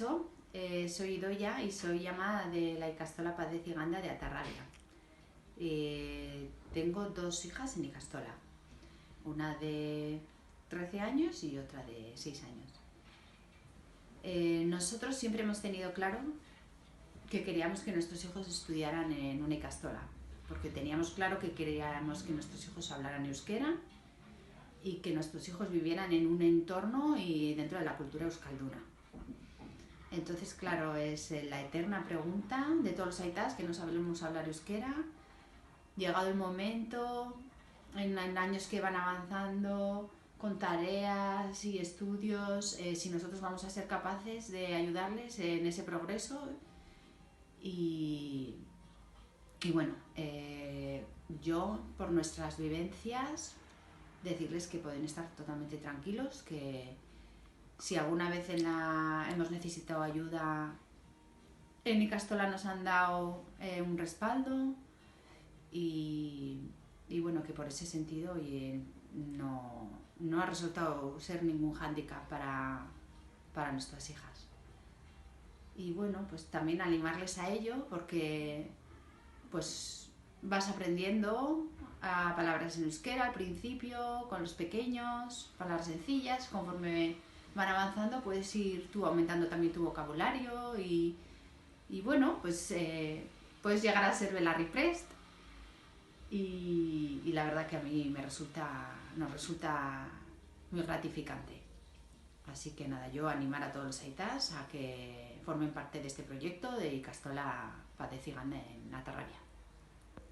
hecho, soy Idoia y soy llamada de la Ikastola Paz de Ciganda de Atarrabia. Tengo dos hijas en Ikastola, una de 13 años y otra de 6 años. Nosotros siempre hemos tenido claro que queríamos que nuestros hijos estudiaran en una Ikastola, porque teníamos claro que queríamos que nuestros hijos hablaran euskera y que nuestros hijos vivieran en un entorno y dentro de la cultura euskalduna. Entonces, claro, es la eterna pregunta de todos los aitas que no sabemos hablar euskera. Llegado el momento, en años que van avanzando, con tareas y estudios, si nosotros vamos a ser capaces de ayudarles en ese progreso. Y bueno, yo, por nuestras vivencias, decirles que pueden estar totalmente tranquilos, que si alguna vez hemos necesitado ayuda, en Ikastola nos han dado un respaldo y bueno, que por ese sentido no ha resultado ser ningún hándicap para nuestras hijas. Y bueno, pues también animarles a ello, porque pues vas aprendiendo a palabras en euskera al principio, con los pequeños, palabras sencillas. Conforme van avanzando puedes ir tú aumentando también tu vocabulario y bueno, pues puedes llegar a ser Belarriprest y la verdad que a mí nos resulta muy gratificante. Así que nada, yo animar a todos los aitas a que formen parte de este proyecto de Ikastola Paz de Ciganda en Atarrabia.